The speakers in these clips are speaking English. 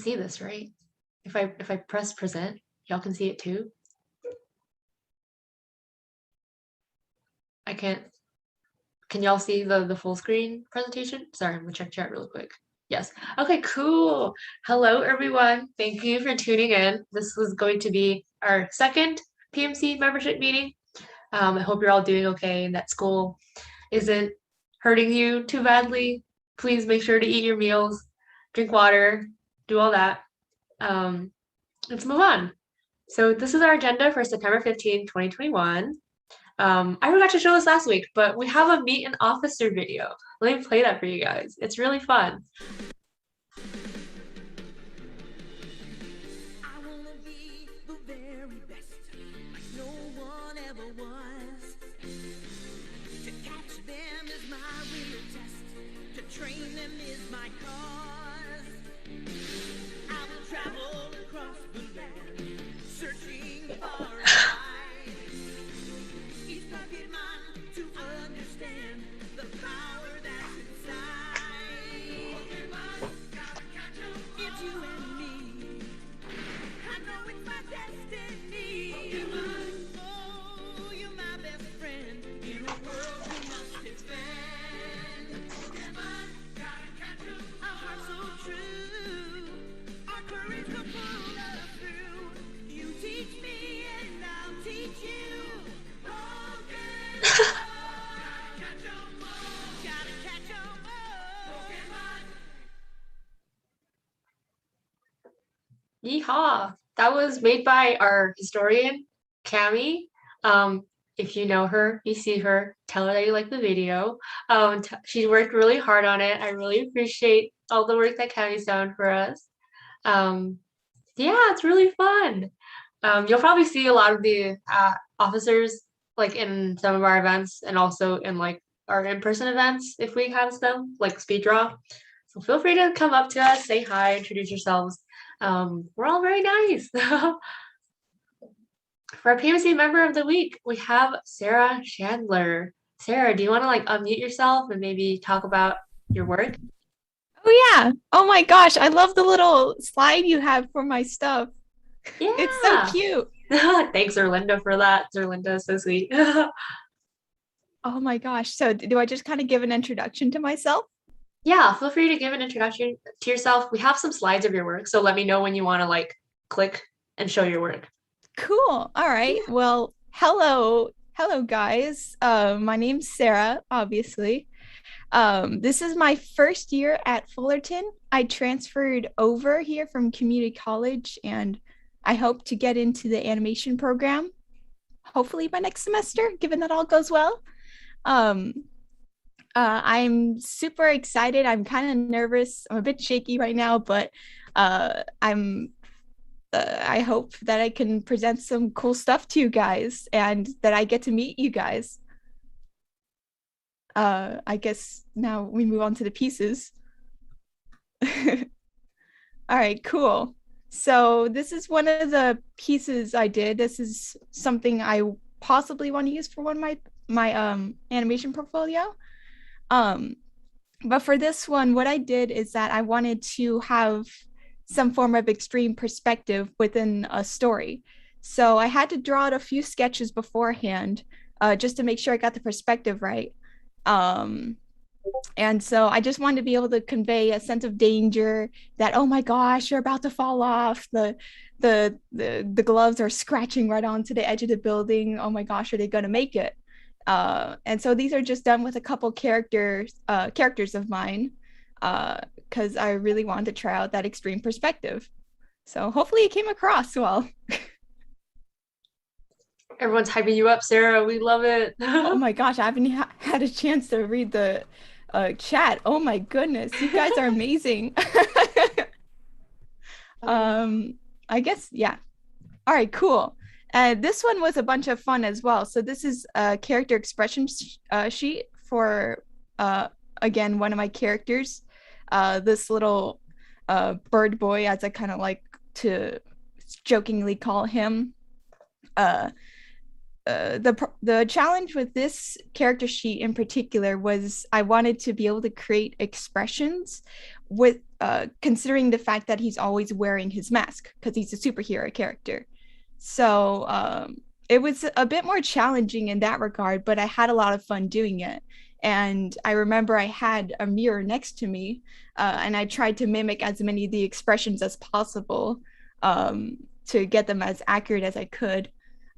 see this, right? If I press present, y'all can see it too. I can't. Can y'all see the full screen presentation? Sorry, I'm gonna check chat real quick. Yes. Okay, cool. Hello, everyone. Thank you for tuning in. This was going to be our second PMC membership meeting. I hope you're all doing okay and that school isn't hurting you too badly. Please make sure to eat your meals, drink water, do all that. Let's move on. So this is our agenda for September 15, 2021. I forgot to show this last week, but we have a meet an officer video. Let me play that for you guys. It's really fun. I wanna be the very best, like no one ever was. To catch them is my real test, to train them is my cause. I will travel across the land, searching far and wide. Each rugged mind to understand the power that's inside. Pokemon, gotta catch 'em all. It's you and me. I know it's my destiny. Pokemon, oh, you're my best friend in a world we must defend. Pokemon, gotta catch 'em. Our hearts so true, our courage will pull us through. You teach me and I'll teach you. Pokemon, gotta catch 'em all. Gotta catch 'em all. Pokemon. Yeehaw! That was made by our historian, Cami. If you know her, you see her, tell her that you like the video. She worked really hard on it. I really appreciate all the work that Cami's done for us. Yeah, it's really fun. You'll probably see a lot of the officers like in some of our events and also in like our in-person events if we have them, like speed draw. So feel free to come up to us, say hi, introduce yourselves. We're all very nice. For our PMC member of the week, we have Sarah Chandler. Sarah, do you want to like unmute yourself and maybe talk about your work? Oh yeah. Oh my gosh, I love the little slide you have for my stuff. Yeah. It's so cute. Thanks, Zerlinda, for that. Zerlinda is so sweet. Oh my gosh. So do I just kind of give an introduction to myself? Yeah, feel free to give an introduction to yourself. We have some slides of your work, so let me know when you want to like click and show your work. Cool. All right. Yeah. Well, hello. Hello guys. My name's Sarah, obviously. This is my first year at Fullerton. I transferred over here from community college and I hope to get into the animation program hopefully by next semester, given that all goes well. I'm super excited. I'm kind of nervous. I'm a bit shaky right now, but I hope that I can present some cool stuff to you guys and that I get to meet you guys. I guess now we move on to the pieces. All right, cool. So this is one of the pieces I did. This is something I possibly want to use for one of my animation portfolio. But for this one, what I did is that I wanted to have some form of extreme perspective within a story. So I had to draw out a few sketches beforehand just to make sure I got the perspective right. And so I just wanted to be able to convey a sense of danger that, oh my gosh, you're about to fall off. The gloves are scratching right onto the edge of the building. Oh my gosh, are they going to make it? And so these are just done with a couple characters of mine because I really wanted to try out that extreme perspective. So hopefully it came across well. Everyone's hyping you up, Sarah. We love it. Oh my gosh, I haven't had a chance to read the chat. Oh my goodness, you guys are amazing. I guess, yeah. All right, cool. This one was a bunch of fun as well. So this is a character expression sheet for, again, one of my characters. This little bird boy, as I kind of like to jokingly call him. The challenge with this character sheet in particular was I wanted to be able to create expressions with considering the fact that he's always wearing his mask because he's a superhero character. So it was a bit more challenging in that regard, but I had a lot of fun doing it. And I remember I had a mirror next to me, and I tried to mimic as many of the expressions as possible, to get them as accurate as I could,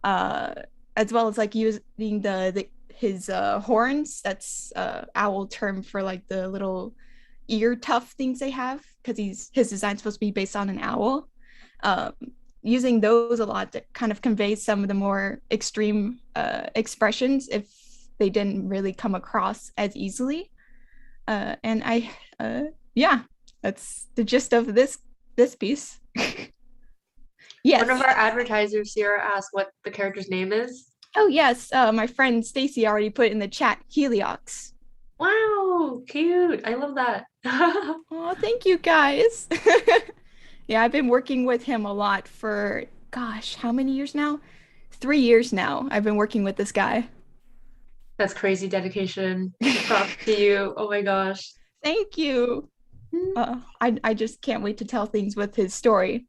uh, as well as like using the his horns. That's owl term for like the little ear tuft things they have, because his design's supposed to be based on an owl. Um, Using those a lot to kind of convey some of the more extreme expressions if they didn't really come across as easily. And yeah, that's the gist of this piece. One of Yes. our advertisers, Sierra, asked what the character's name is. Oh yes. My friend Stacy already put in the chat Heliox. Wow, cute. I love that. Oh, thank you guys. Yeah, I've been working with him a lot for, gosh, how many years now? 3 years now. I've been working with this guy. That's crazy dedication. Props to you. Oh my gosh. Thank you. I just can't wait to tell things with his story.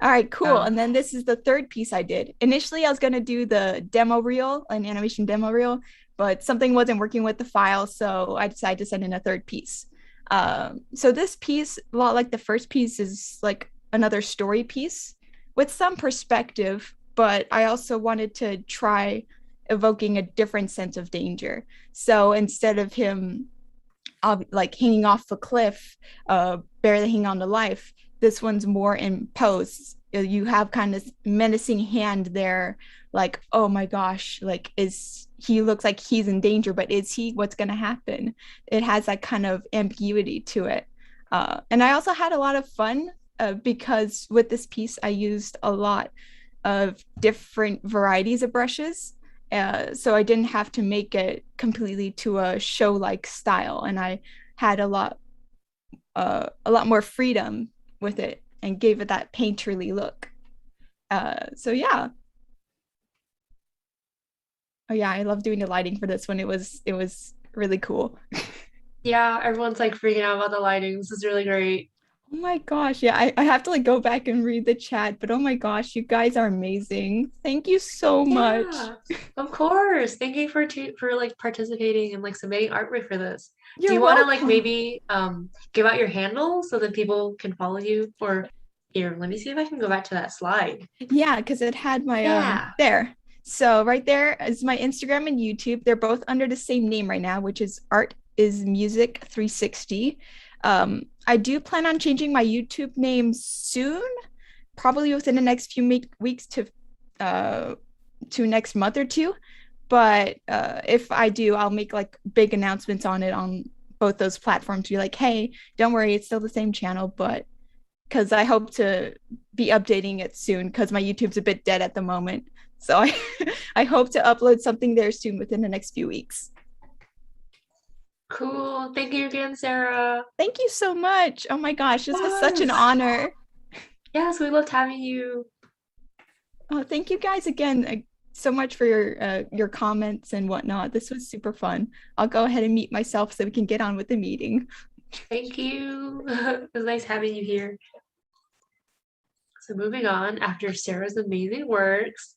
All right, cool. Yeah. And then this is the third piece I did. Initially, I was going to do the demo reel, an animation demo reel, but something wasn't working with the file. So I decided to send in a third piece. So this piece, a lot like the first piece, is like another story piece with some perspective, but I also wanted to try evoking a different sense of danger. So instead of him like hanging off a cliff, barely hanging on to life, this one's more in pose. You have kind of menacing hand there, like, oh my gosh, like is he looks like he's in danger, but is he? What's going to happen? It has that kind of ambiguity to it. And I also had a lot of fun because with this piece, I used a lot of different varieties of brushes. So I didn't have to make it completely to a show-like style, and I had a lot more freedom with it and gave it that painterly look. So yeah. Oh yeah, I love doing the lighting for this one. It was really cool. Yeah, everyone's like freaking out about the lighting. This is really great. Oh my gosh, yeah, I have to like go back and read the chat, but oh my gosh, you guys are amazing. Thank you so much. Yeah, of course. Thank you for like participating and like submitting artwork for this. Do You're you want to like welcome. maybe give out your handle so that people can follow you? Or here, let me see if I can go back to that slide. Yeah, because it had my Yeah. there. So right there is my Instagram and YouTube. They're both under the same name right now, which is Art is Music 360. I do plan on changing my YouTube name soon, probably within the next few weeks to next month or two. But if I do, I'll make like big announcements on it on both those platforms. Be like, hey, don't worry, it's still the same channel, but because I hope to be updating it soon because my YouTube's a bit dead at the moment. So I I hope to upload something there soon within the next few weeks. Cool. Thank you again, Sarah. Thank you so much. Oh my gosh, this was such an Yes. honor. Yes, we loved having you. Oh, thank you guys again so much for your comments and whatnot. This was super fun. I'll go ahead and mute myself so we can get on with the meeting. Thank you. It was nice having you here. So moving on, after Sarah's amazing works,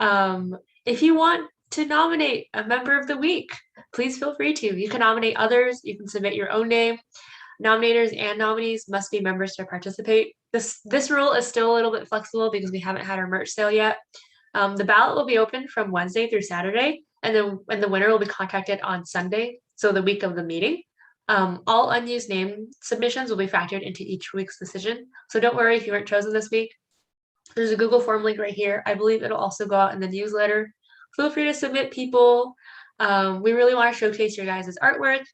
if you want to nominate a member of the week, please feel free to. You can nominate others. You can submit your own name. Nominators and nominees must be members to participate. This rule is still a little bit flexible because we haven't had our merch sale yet. The ballot will be open from Wednesday through Saturday, and then the winner will be contacted on Sunday, so the week of the meeting. All unused name submissions will be factored into each week's decision. So don't worry if you weren't chosen this week. There's a Google form link right here. I believe it'll also go out in the newsletter. Feel free to submit people. We really want to showcase your guys' artwork.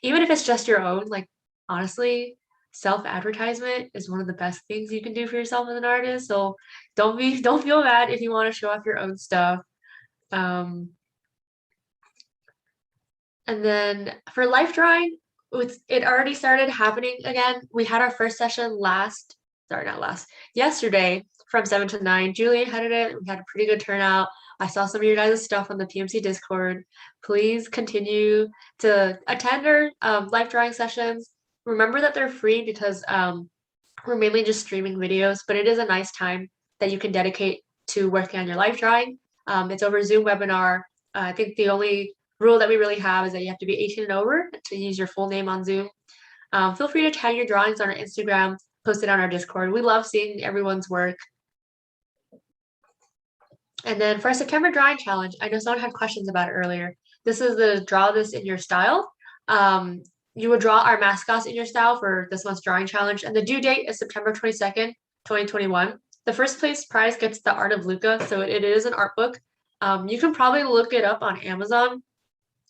Even if it's just your own, like honestly, self-advertisement is one of the best things you can do for yourself as an artist. So don't feel bad if you want to show off your own stuff. And then for life drawing, it already started happening again. We had our first session yesterday from 7 to 9. Julian headed it. We had a pretty good turnout. I saw some of your guys' stuff on the PMC Discord. Please continue to attend our life drawing sessions. remember that they're free because we're mainly just streaming videos, but it is a nice time that you can dedicate to working on your life drawing. It's over Zoom webinar. I think the only rule that we really have is that you have to be 18 and over to use your full name on Zoom. Feel free to tag your drawings on our Instagram, post it on our Discord. We love seeing everyone's work. And then for our September drawing challenge, I know someone had questions about it earlier. This is the draw this in your style. You would draw our mascots in your style for this month's drawing challenge, and the due date is September 22nd, 2021. The first place prize gets the Art of Luca, so it is an art book. You can probably look it up on Amazon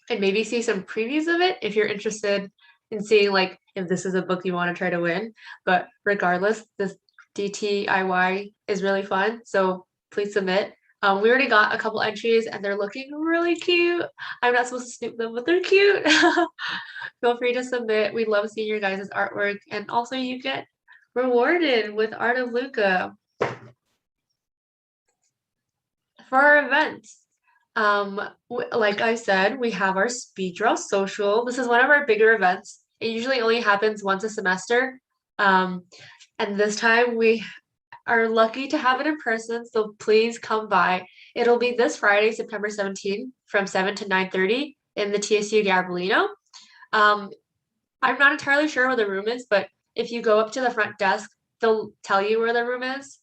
and maybe see some previews of it if you're interested in seeing like if this is a book you want to try to win. But regardless, this DTIY is really fun, so please submit. We already got a couple entries and they're looking really cute. I'm not supposed to snoop them, but they're cute. Feel free to submit. We love seeing your guys' artwork, and also you get rewarded with Art of Luca. For our events, like I said, we have our speed draw social. This is one of our bigger events. It usually only happens once a semester. And this time we are lucky to have it in person, so please come by. It'll be this Friday, September 17th from 7 to 9:30 in the TSU Gabrielino. I'm not entirely sure where the room is, but if you go up to the front desk, they'll tell you where the room is.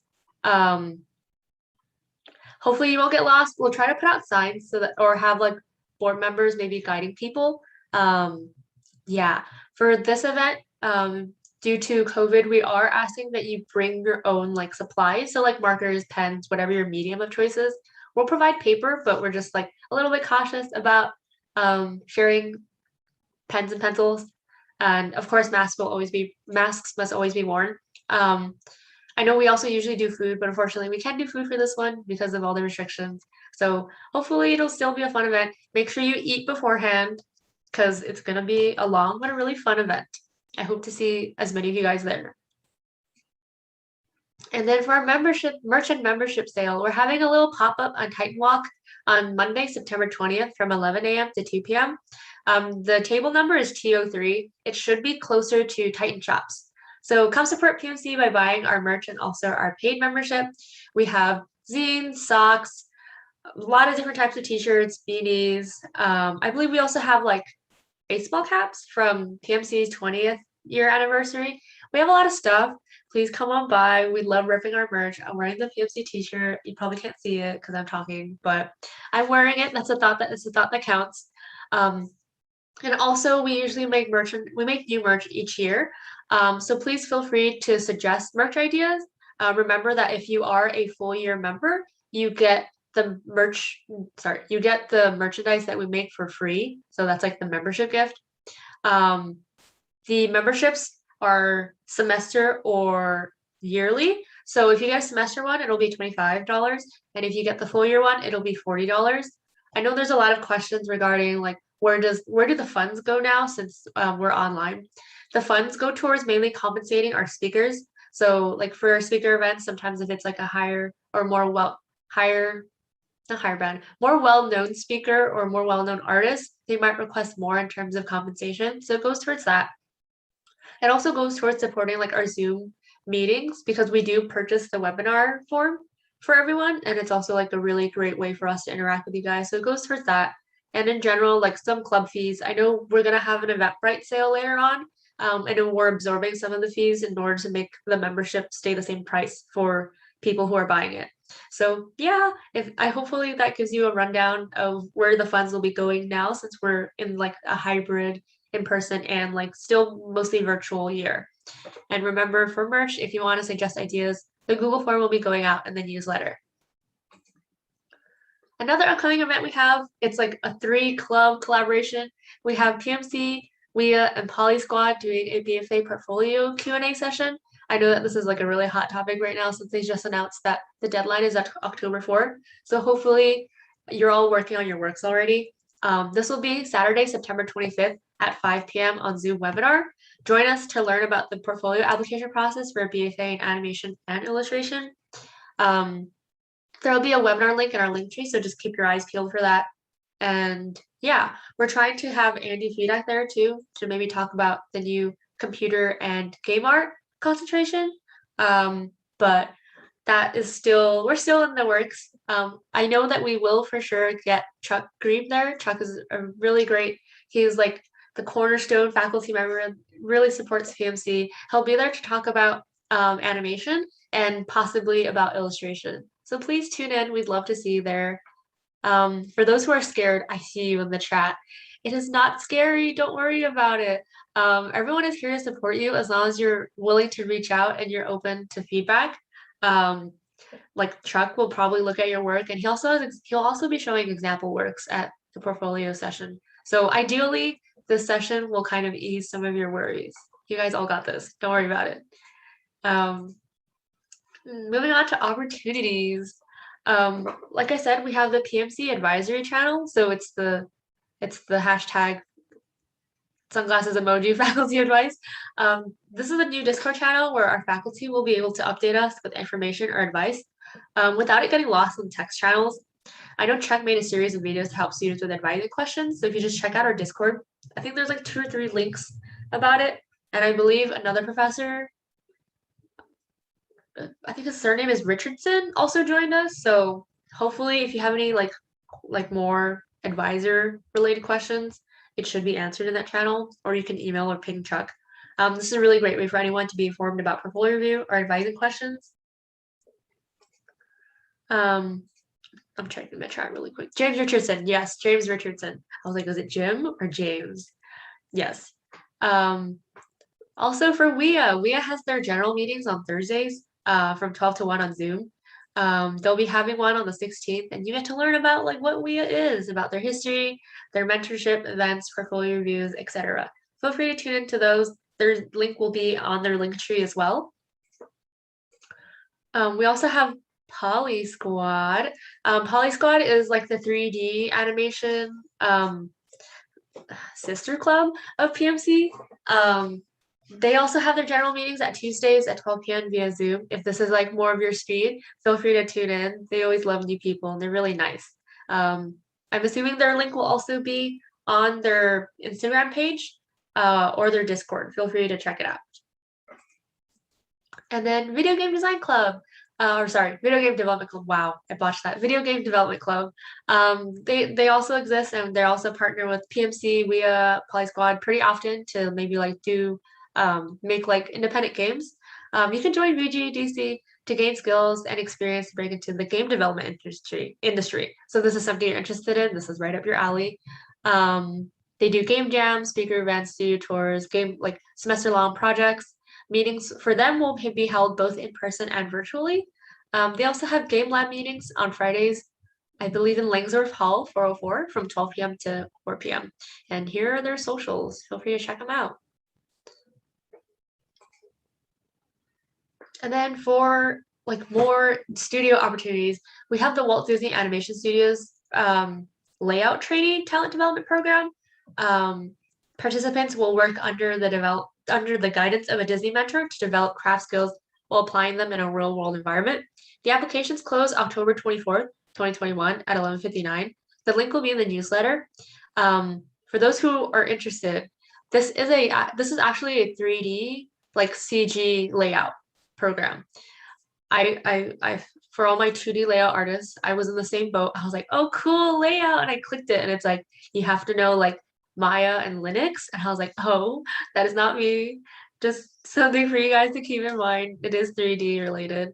Hopefully you won't get lost. We'll try to put out signs so that, or have like board members maybe guiding people. Yeah, for this event, due to COVID, we are asking that you bring your own like supplies. So like markers, pens, whatever your medium of choice is. We'll provide paper, but we're just like a little bit cautious about sharing pens and pencils. And of course, masks must always be worn. I know we also usually do food, but unfortunately we can't do food for this one because of all the restrictions. So hopefully it'll still be a fun event. Make sure you eat beforehand because it's gonna be a long but a really fun event. I hope to see as many of you guys there. And then for our merchant membership sale, we're having a little pop-up on Titan Walk on Monday, September 20th from 11 a.m. to 2 p.m. The table number is T03. It should be closer to Titan Shops. So come support PMC by buying our merch and also our paid membership. We have zines, socks, a lot of different types of t-shirts, beanies. I believe we also have like baseball caps from PMC's 20th year anniversary. We have a lot of stuff. Please come on by. We love ripping our merch. I'm wearing the PMC t-shirt. You probably can't see it because I'm talking, but I'm wearing it. That's a thought that counts. And also we usually make new merch each year. So please feel free to suggest merch ideas. Remember that if you are a full year member, you get the merchandise that we make for free. So that's like the membership gift. The memberships are semester or yearly. So if you get a semester one, it'll be $25. And if you get the full year one, it'll be $40. I know there's a lot of questions regarding like where do the funds go now since we're online. The funds go towards mainly compensating our speakers. So like for our speaker events, sometimes if it's like a higher or more more well-known speaker or more well-known artist, they might request more in terms of compensation. So it goes towards that. It also goes towards supporting like our Zoom meetings because we do purchase the webinar form for everyone. And it's also like a really great way for us to interact with you guys. So it goes towards that. And in general, like some club fees, I know we're going to have an Eventbrite sale later on. And we're absorbing some of the fees in order to make the membership stay the same price for people who are buying it. So yeah, hopefully that gives you a rundown of where the funds will be going now since we're in like a hybrid in person and like still mostly virtual year. And remember for merch, if you want to suggest ideas, the Google form will be going out in the newsletter. Another upcoming event we have, it's like a 3-club collaboration. We have PMC, WIA, and Poly Squad doing a BFA portfolio Q&A session. I know that this is like a really hot topic right now since they just announced that the deadline is October 4th. So hopefully you're all working on your works already. This will be Saturday, September 25th at 5 p.m. on Zoom webinar. Join us to learn about the portfolio application process for a BFA in animation and illustration. There'll be a webinar link in our link tree, so just keep your eyes peeled for that. And yeah, we're trying to have Andy Fedak there too to maybe talk about the new computer and game art concentration. But that is we're still in the works. I know that we will for sure get Chuck Green there. Chuck is a really great, he's like the cornerstone faculty member, really supports PMC. He'll be there to talk about animation and possibly about illustration. So please tune in. We'd love to see you there. For those who are scared, I see you in the chat. It is not scary. Don't worry about it. Everyone is here to support you as long as you're willing to reach out and you're open to feedback. Like Chuck will probably look at your work, and he'll also be showing example works at the portfolio session. So ideally, this session will kind of ease some of your worries. You guys all got this. Don't worry about it. Moving on to opportunities. Like I said, we have the PMC advisory channel. So it's the hashtag sunglasses emoji faculty advice. This is a new Discord channel where our faculty will be able to update us with information or advice without it getting lost in text channels. I know Chuck made a series of videos to help students with advising questions. So if you just check out our Discord, I think there's like 2 or 3 links about it. And I believe another professor, I think his surname is Richardson, also joined us. So hopefully if you have any like more advisor related questions, it should be answered in that channel, or you can email or ping Chuck. This is a really great way for anyone to be informed about portfolio review or advising questions. I'm checking the chat really quick. James Richardson. Yes, James Richardson. I was like, is it Jim or James? Yes. Also for WIA has their general meetings on Thursdays from 12 to 1 on Zoom. They'll be having one on the 16th, and you get to learn about like what WIA is, about their history, their mentorship events, portfolio reviews, etc. Feel free to tune into those. Their link will be on their link tree as well. We also have Poly Squad. Poly Squad is like the 3D animation sister club of PMC. They also have their general meetings at Tuesdays at 12 p.m. via Zoom. If this is like more of your speed, feel free to tune in. They always love new people and they're really nice. I'm assuming their link will also be on their Instagram page or their Discord. Feel free to check it out. And then Video Game Design Club. Video Game Development Club. Wow, I botched that. Video Game Development Club. They also exist, and they're also partner with PMC, WIA, Poly Squad pretty often to maybe like do make like independent games. You can join VGDC to gain skills and experience to break into the game development industry. So this is something you're interested in. This is right up your alley. They do game jams, speaker events, studio tours, game like semester-long projects. Meetings for them will be held both in person and virtually. They also have game lab meetings on Fridays, I believe in Langsdorff Hall 404 from 12 p.m. to 4 p.m. And here are their socials. Feel free to check them out. And then for like more studio opportunities, we have the Walt Disney Animation Studios layout training talent development program. Participants will work under the guidance of a Disney mentor to develop craft skills while applying them in a real-world environment. The applications close October 24th, 2021 at 11:59. The link will be in the newsletter. For those who are interested, this is actually a 3D like CG layout program. I for all my 2D layout artists, I was in the same boat. I was like, oh, cool layout, and I clicked it, and it's like you have to know like Maya and Linux, and I was like, oh, that is not me. Just something for you guys to keep in mind. It is 3D related.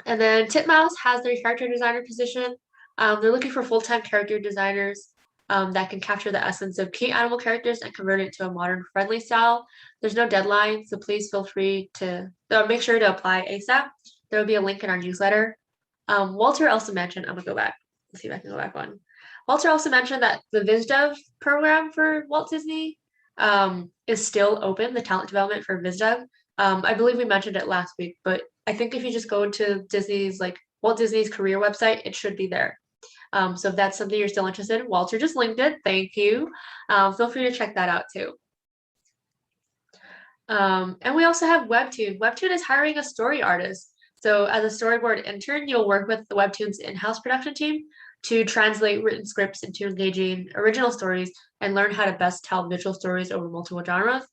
And then Titmouse has their character designer position. They're looking for full-time character designers that can capture the essence of key animal characters and convert it to a modern friendly style. There's no deadline, so please feel free to make sure to apply ASAP. There will be a link in our newsletter. Walter also mentioned, I'm gonna go back. Let's see if I can go back one. Walter also mentioned that the VizDev program for Walt Disney is still open, the talent development for VizDev. I believe we mentioned it last week, but I think if you just go into Walt Disney's career website, it should be there. So if that's something you're still interested in, Walter just linked it. Thank you. Feel free to check that out too. And we also have Webtoon. Webtoon is hiring a story artist. So as a storyboard intern, you'll work with the Webtoon's in-house production team to translate written scripts into engaging original stories and learn how to best tell visual stories over multiple genres.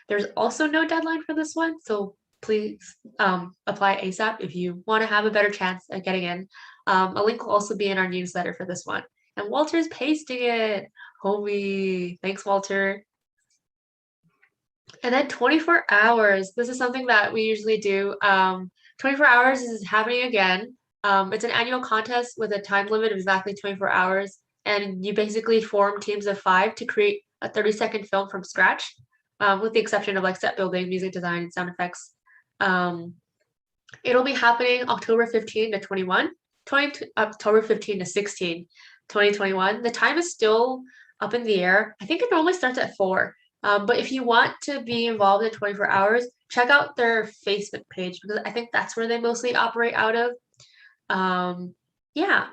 There's also no deadline for this one, so please apply ASAP if you want to have a better chance at getting in. A link will also be in our newsletter for this one. And Walter's pasting it. Homie. Thanks, Walter. And then 24 hours. This is something that we usually do. 24 hours is happening again. It's an annual contest with a time limit of exactly 24 hours. And you basically form teams of 5 to create a 30-second film from scratch, with the exception of like set building, music design, and sound effects. It'll be happening October 15 to 21, October 15 to 16, 2021. The time is still up in the air. I think it normally starts at 4. But if you want to be involved in 24 hours, check out their Facebook page because I think that's where they mostly operate out of. Yeah.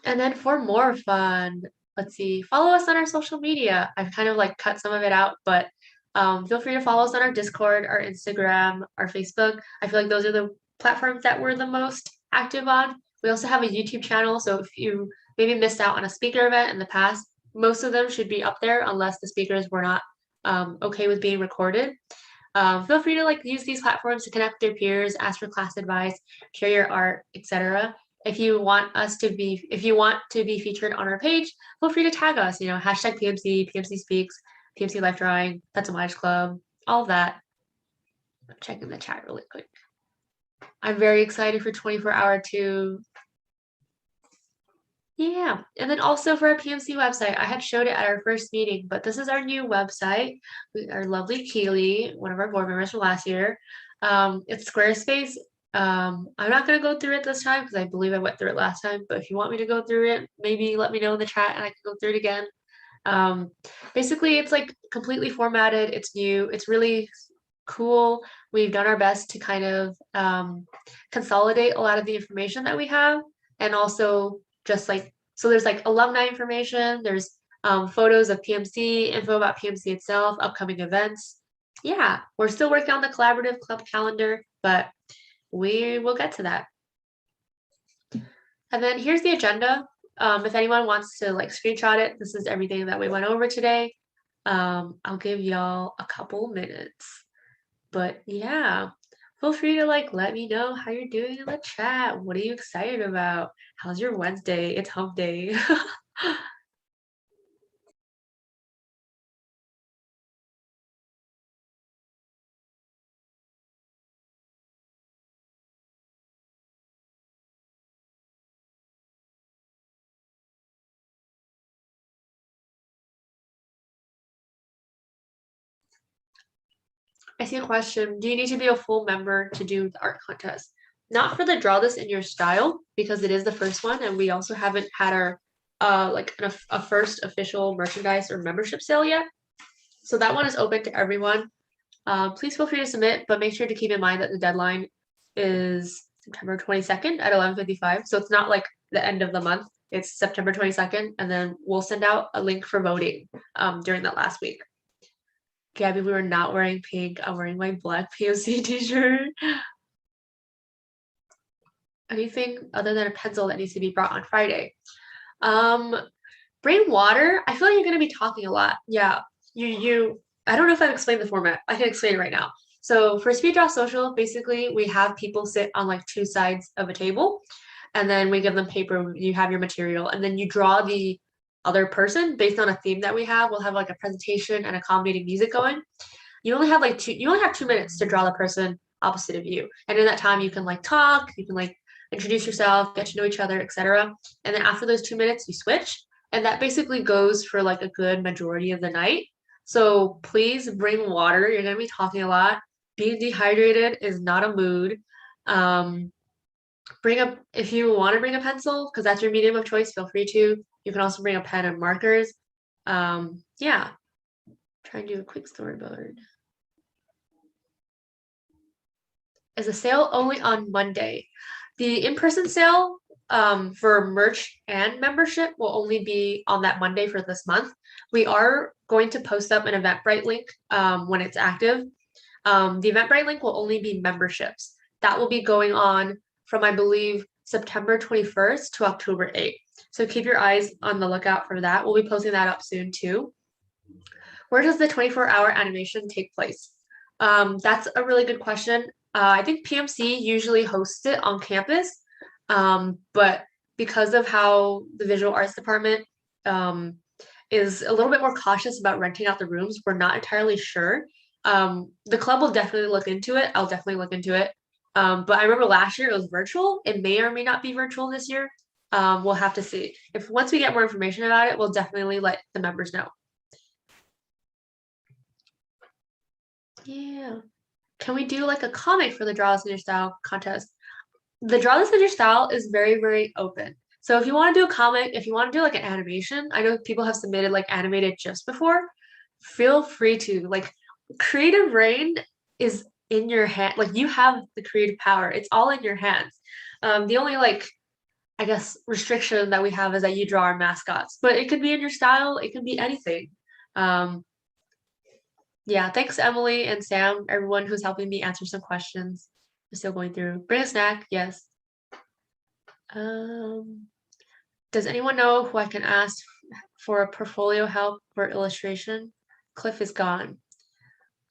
And then for more fun, let's see, follow us on our social media. I've kind of like cut some of it out, but feel free to follow us on our Discord, our Instagram, our Facebook. I feel like those are the platforms that we're the most active on. We also have a YouTube channel, so if you maybe missed out on a speaker event in the past, most of them should be up there unless the speakers were not okay with being recorded. Feel free to like use these platforms to connect with your peers, ask for class advice, share your art, etc. If you want to be featured on our page, feel free to tag us, hashtag PMC, PMC Speaks, PMC Life Drawing, That's a Homage Club, all of that. I'm checking the chat really quick. I'm very excited for 24-hour too. Yeah, and then also for our PMC website, I had showed it at our first meeting, but this is our new website. Our lovely Keely, one of our board members from last year. It's Squarespace. I'm not going to go through it this time because I believe I went through it last time, but if you want me to go through it, maybe let me know in the chat and I can go through it again. Basically, it's like completely formatted. It's new. It's really cool. We've done our best to kind of consolidate a lot of the information that we have and also just like, so there's like alumni information, there's photos of PMC, info about PMC itself, upcoming events. Yeah, we're still working on the collaborative club calendar, but we will get to that. And then here's the agenda. If anyone wants to like screenshot it, this is everything that we went over today. I'll give y'all a couple minutes. But yeah, feel free to like let me know how you're doing in the chat. What are you excited about? How's your Wednesday? It's hump day. I see a question. Do you need to be a full member to do the art contest? Not for the draw this in your style, because it is the first one, and we also haven't had our like a first official merchandise or membership sale yet. So that one is open to everyone. Please feel free to submit, but make sure to keep in mind that the deadline is September 22nd at 11:55. So it's not like the end of the month. It's September 22nd, and then we'll send out a link for voting during that last week. Gabby, we were not wearing pink. I'm wearing my black POC t-shirt. Anything other than a pencil that needs to be brought on Friday? Bring water. I feel like you're gonna be talking a lot. Yeah, I don't know if I've explained the format. I can explain it right now. So for Speed Draw Social, basically we have people sit on like 2 sides of a table, and then we give them paper. You have your material, and then you draw the other person based on a theme that we have. We'll have like a presentation and accommodating music going. You only have 2 minutes to draw the person opposite of you, and in that time you can like talk, you can like introduce yourself, get to know each other, etc. And then after those 2 minutes, you switch, and that basically goes for like a good majority of the night. So please bring water. You're gonna be talking a lot. Being dehydrated is not a mood. If you want to bring a pencil, because that's your medium of choice, feel free to. You can also bring a pen and markers. Yeah. Try and do a quick storyboard. Is a sale only on Monday. The in-person sale for merch and membership will only be on that Monday for this month. We are going to post up an Eventbrite link when it's active. The Eventbrite link will only be memberships. That will be going on from, I believe, September 21st to October 8th. So keep your eyes on the lookout for that. We'll be posting that up soon too. Where does the 24-hour animation take place? That's a really good question. I think PMC usually hosts it on campus, but because of how the visual arts department is a little bit more cautious about renting out the rooms, we're not entirely sure. The club will definitely look into it. I'll definitely look into it. But I remember last year it was virtual. It may or may not be virtual this year. We'll have to see. If once we get more information about it, we'll definitely let the members know. Yeah. Can we do like a comic for the Draw This in Your Style contest? The Draw This in Your Style is very, very open. So if you want to do a comic, if you want to do like an animation, I know people have submitted like animated GIFs before. Feel free to. Like, creative reign is in your hand. Like, you have the creative power. It's all in your hands. The only like, I guess, restriction that we have is that you draw our mascots, but it could be in your style. It could be anything. Yeah, thanks Emily and Sam, everyone who's helping me answer some questions. I'm still going through. Bring a snack, yes. Does anyone know who I can ask for a portfolio help for illustration? Cliff is gone.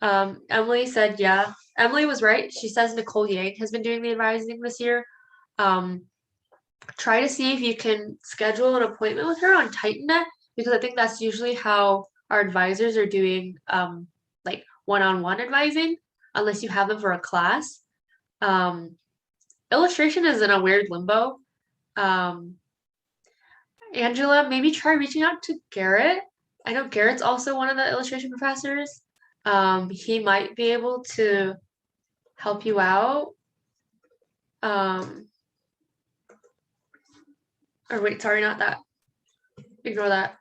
Emily said, yeah. Emily was right. She says Nicole Yang has been doing the advising this year. Try to see if you can schedule an appointment with her on TitanNet, because I think that's usually how our advisors are doing like one-on-one advising, unless you have them for a class. Illustration is in a weird limbo. Angela, maybe try reaching out to Garrett. I know Garrett's also one of the illustration professors. He might be able to help you out. Or wait, sorry, not that. Ignore that.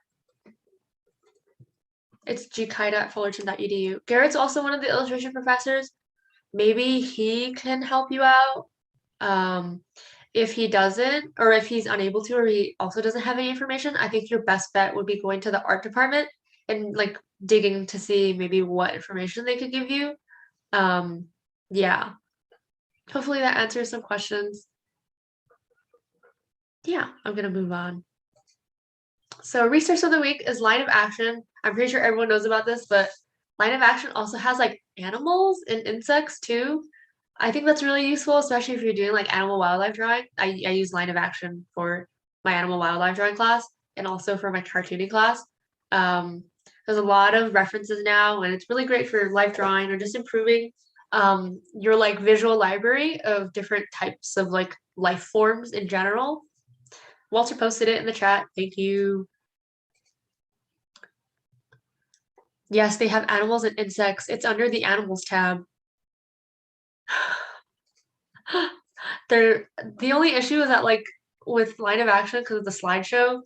It's gkite@fullerton.edu. Garrett's also one of the illustration professors. Maybe he can help you out. If he doesn't, or if he's unable to, or he also doesn't have any information, I think your best bet would be going to the art department and like digging to see maybe what information they could give you. Yeah. Hopefully that answers some questions. Yeah, I'm gonna move on. So resource of the week is Line of Action. I'm pretty sure everyone knows about this, but Line of Action also has like animals and insects too. I think that's really useful, especially if you're doing like animal wildlife drawing. I use Line of Action for my animal wildlife drawing class and also for my cartooning class. There's a lot of references now, and it's really great for life drawing or just improving your like visual library of different types of like life forms in general. Walter posted it in the chat. Thank you. Yes, they have animals and insects. It's under the animals tab. The only issue is that like with Line of Action, because of the slideshow,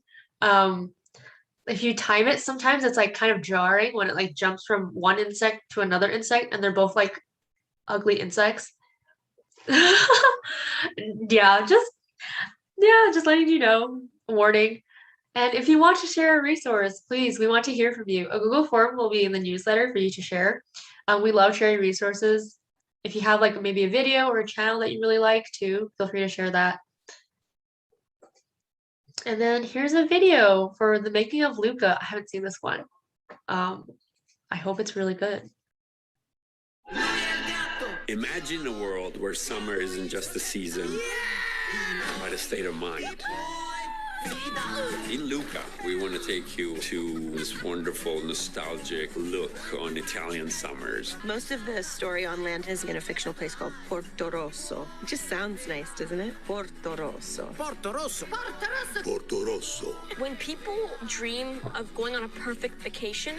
if you time it, sometimes it's like kind of jarring when it like jumps from one insect to another insect, and they're both like ugly insects. Yeah, just letting you know, warning. And if you want to share a resource, please, we want to hear from you. A Google form will be in the newsletter for you to share. We love sharing resources. If you have like maybe a video or a channel that you really like too, feel free to share that. And then here's a video for the making of Luca. I haven't seen this one. I hope it's really good. Imagine a world where summer isn't just a season, but a state of mind. In Luca, we want to take you to this wonderful, nostalgic look on Italian summers. Most of the story on land is in a fictional place called Porto Rosso. It just sounds nice, doesn't it? Porto Rosso. Porto Rosso. Porto Rosso. Porto Rosso. When people dream of going on a perfect vacation,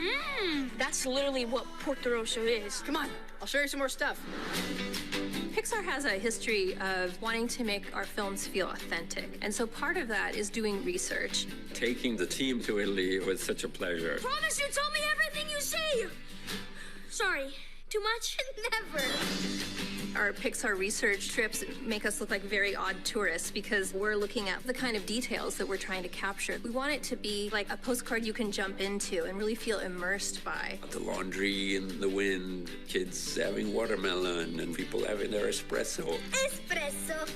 that's literally what Porto Rosso is. Come on, I'll show you some more stuff. Pixar has a history of wanting to make our films feel authentic. And so part of that is doing research. Taking the team to Italy was such a pleasure. Promise you told me everything you say. Sorry, too much? Never. Our Pixar research trips make us look like very odd tourists because we're looking at the kind of details that we're trying to capture. We want it to be like a postcard you can jump into and really feel immersed by. The laundry in the wind, kids having watermelon, and people having their espresso. Espresso.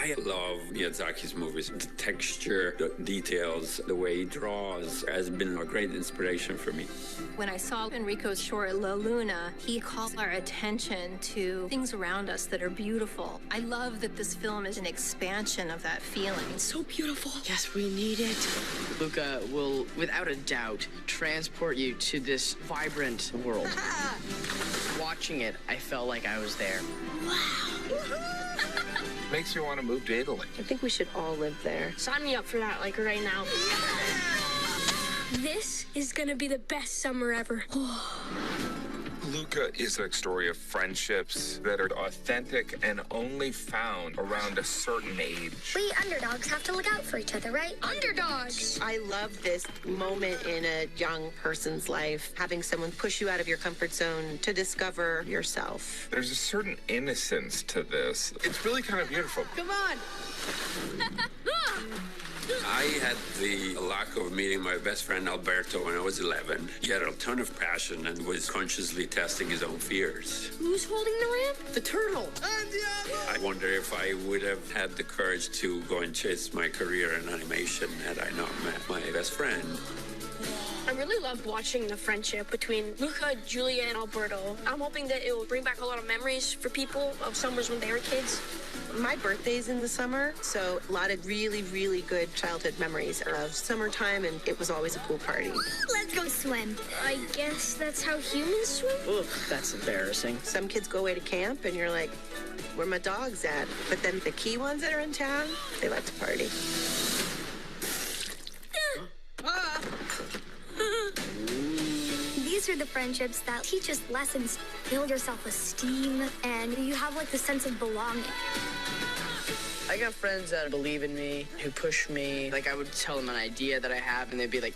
I love Miyazaki's movies. The texture, the details, the way he draws has been a great inspiration for me. When I saw Enrico's short La Luna, he called our attention to things around us that are beautiful. I love that this film is an expansion of that feeling. It's so beautiful. Yes, we need it. Luca will, without a doubt, transport you to this vibrant world. Watching it, I felt like I was there. Makes me want to move to Italy. I think we should all live there. Sign me up for that, like right now. This is gonna be the best summer ever. Luca is a story of friendships that are authentic and only found around a certain age. We underdogs have to look out for each other, right? Underdogs! I love this moment in a young person's life, having someone push you out of your comfort zone to discover yourself. There's a certain innocence to this. It's really kind of beautiful. Come on! I had the luck of meeting my best friend Alberto when I was 11. He had a ton of passion and was consciously testing his own fears. Who's holding the ramp? The turtle! I wonder if I would have had the courage to go and chase my career in animation had I not met my best friend. I really loved watching the friendship between Luca, Julia, and Alberto. I'm hoping that it will bring back a lot of memories for people of summers when they were kids. My birthday's in the summer, so a lot of really, really good childhood memories of summertime, and it was always a pool party. Let's go swim. I guess that's how humans swim? Ugh, that's embarrassing. Some kids go away to camp, and you're like, where my dogs at? But then the key ones that are in town, they like to party. These are the friendships that teach us lessons, build your self-esteem, and you have like the sense of belonging. I got friends that believe in me, who push me. Like, I would tell them an idea that I have, and they'd be like,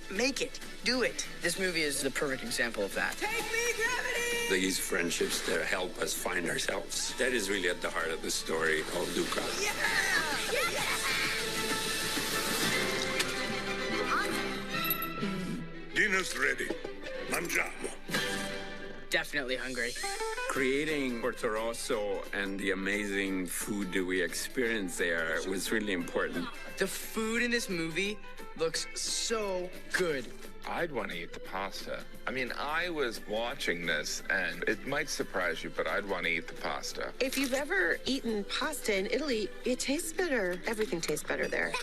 make it, do it. This movie is the perfect example of that. Take me, gravity! These friendships that help us find ourselves. That is really at the heart of the story of Luca. Dinner's ready. Mangiamo. Definitely hungry. Creating Porto Rosso and the amazing food that we experienced there was really important. The food in this movie looks so good. I'd want to eat the pasta. I mean, I was watching this, and it might surprise you, but I'd want to eat the pasta. If you've ever eaten pasta in Italy, it tastes better. Everything tastes better there.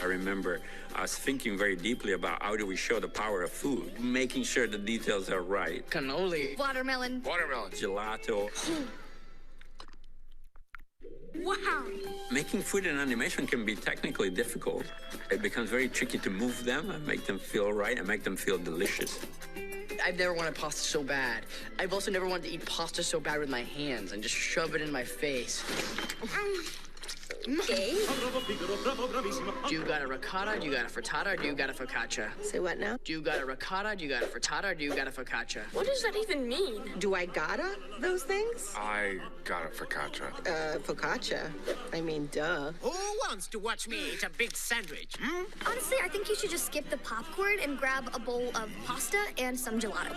I remember us thinking very deeply about how do we show the power of food, making sure the details are right. Cannoli. Watermelon. Watermelon. Gelato. Wow. Making food in animation can be technically difficult. It becomes very tricky to move them and make them feel right and make them feel delicious. I've never wanted pasta so bad. I've also never wanted to eat pasta so bad with my hands and just shove it in my face. Okay. Do you got a ricotta, do you got a frittata, or do you got a focaccia? Say what now? Do you got a ricotta, do you got a frittata, or do you got a focaccia? What does that even mean? Do I gotta those things? I got a focaccia. Focaccia. I mean, duh. Who wants to watch me eat a big sandwich? Honestly, I think you should just skip the popcorn and grab a bowl of pasta and some gelato.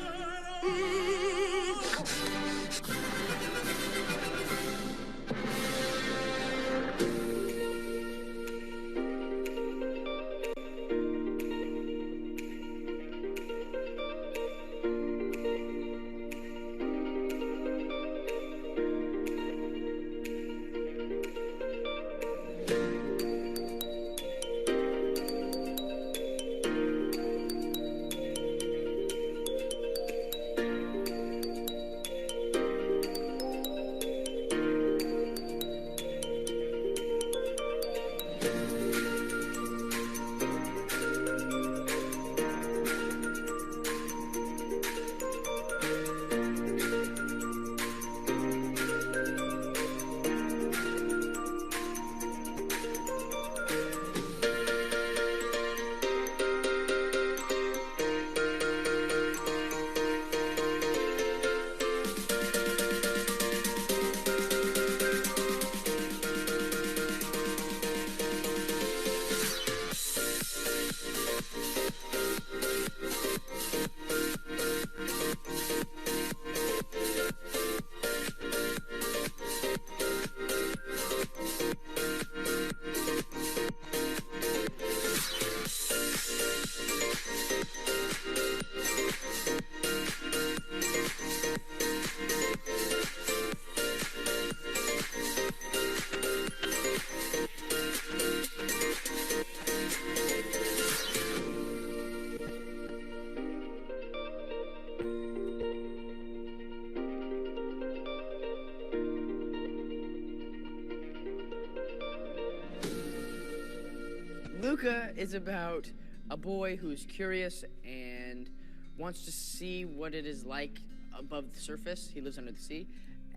Luca is about a boy who's curious and wants to see what it is like above the surface. He lives under the sea,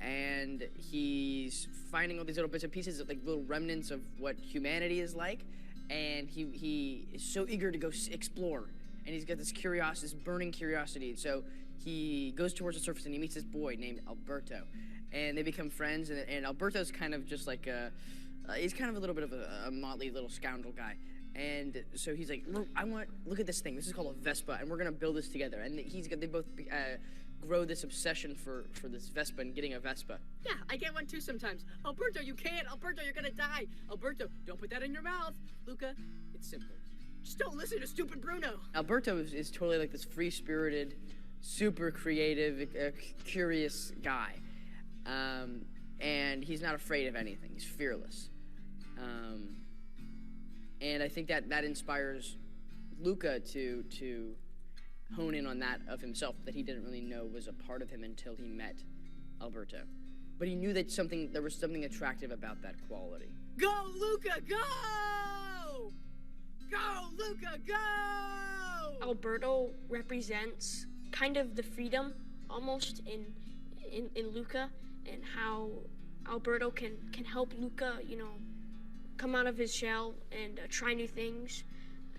and he's finding all these little bits and pieces of like little remnants of what humanity is like, and he is so eager to go explore, and he's got this curiosity, this burning curiosity. And so he goes towards the surface and he meets this boy named Alberto, and they become friends. And Alberto's kind of just like he's kind of a little bit of a motley little scoundrel guy. And so he's like, look at this thing. This is called a Vespa, and we're gonna build this together. And they both grow this obsession for this Vespa and getting a Vespa. Yeah, I get one too sometimes. Alberto, you can't. Alberto, you're gonna die. Alberto, don't put that in your mouth. Luca, it's simple. Just don't listen to stupid Bruno. Alberto is totally like this free-spirited, super creative, curious guy. And he's not afraid of anything. He's fearless. And I think that inspires Luca to hone in on that of himself that he didn't really know was a part of him until he met Alberto. But he knew that there was something attractive about that quality. Go, Luca, go! Go, Luca, go! Alberto represents kind of the freedom almost in Luca, and how Alberto can help Luca, come out of his shell and try new things.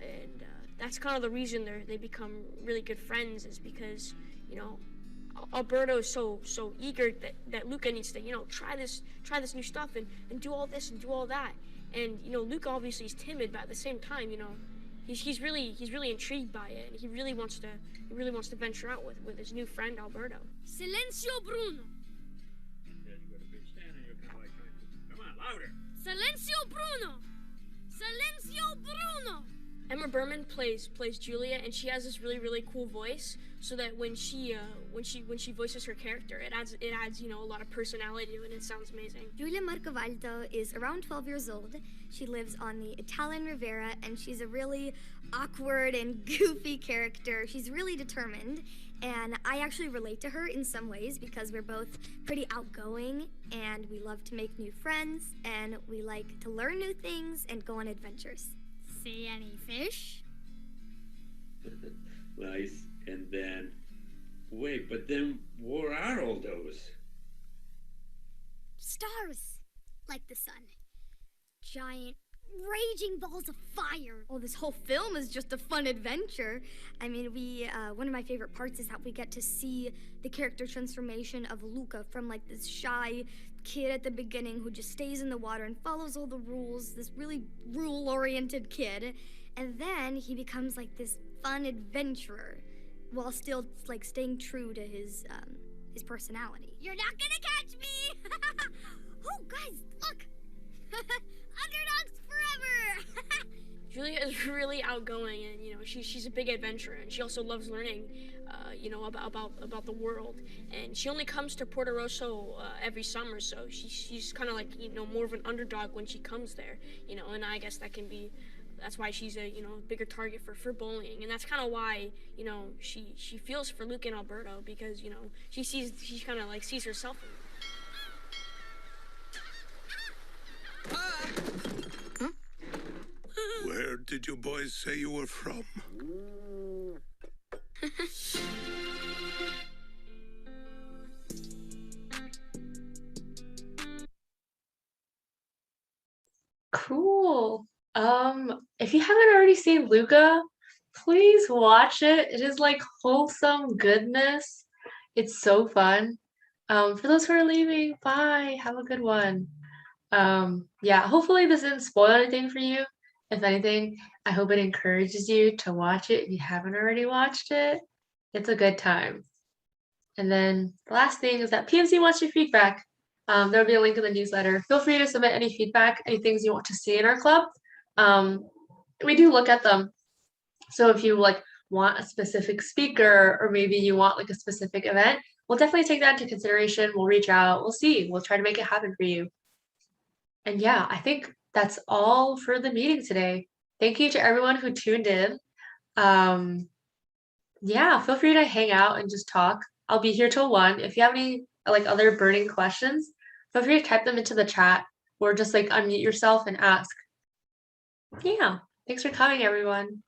And that's kind of the reason they become really good friends, is because, Alberto is so eager that Luca needs to, try this new stuff and do all this and do all that. And, Luca obviously is timid, but at the same time, he's really intrigued by it, and he really wants to venture out with his new friend Alberto. Silencio, Bruno. Come on, louder. Silencio, Bruno. Silencio, Bruno. Emma Berman plays Julia, and she has this really cool voice, so that when she voices her character, it adds a lot of personality to it, and it sounds amazing. Julia Marcovaldo is around 12 years old. She lives on the Italian Riviera, and she's a really awkward and goofy character. She's really determined, and I actually relate to her in some ways because we're both pretty outgoing, and we love to make new friends, and we like to learn new things and go on adventures. See any fish? Nice. And then, wait, but then where are all those? Stars, like the sun. Giant, raging balls of fire. Oh, this whole film is just a fun adventure. I mean, one of my favorite parts is that we get to see the character transformation of Luca from like this shy kid at the beginning who just stays in the water and follows all the rules, this really rule-oriented kid, and then he becomes like this fun adventurer while still like staying true to his personality. You're not gonna catch me! Oh, guys, look! Underdogs forever! Julia is really outgoing, and she's a big adventurer, and she also loves learning, about the world. And she only comes to Porto Rosso every summer, so she's kind of like more of an underdog when she comes there, and I guess that's why she's a bigger target for bullying, and that's kind of why she feels for Luke and Alberto, because she kind of like sees herself in them. Where did you boys say you were from? Cool. If you haven't already seen Luca, please watch it. It is like wholesome goodness. It's so fun. For those who are leaving, bye. Have a good one. Yeah, hopefully this didn't spoil anything for you. If anything, I hope it encourages you to watch it if you haven't already watched it. It's a good time. And then the last thing is that PMC wants your feedback. There'll be a link in the newsletter. Feel free to submit any feedback, any things you want to see in our club. We do look at them. So if you want a specific speaker, or maybe you want a specific event, we'll definitely take that into consideration. We'll reach out. We'll see. We'll try to make it happen for you. And yeah, I think that's all for the meeting today. Thank you to everyone who tuned in. Yeah, feel free to hang out and just talk. I'll be here till 1. If you have any other burning questions, feel free to type them into the chat or just unmute yourself and ask. Yeah, Thanks for coming, everyone.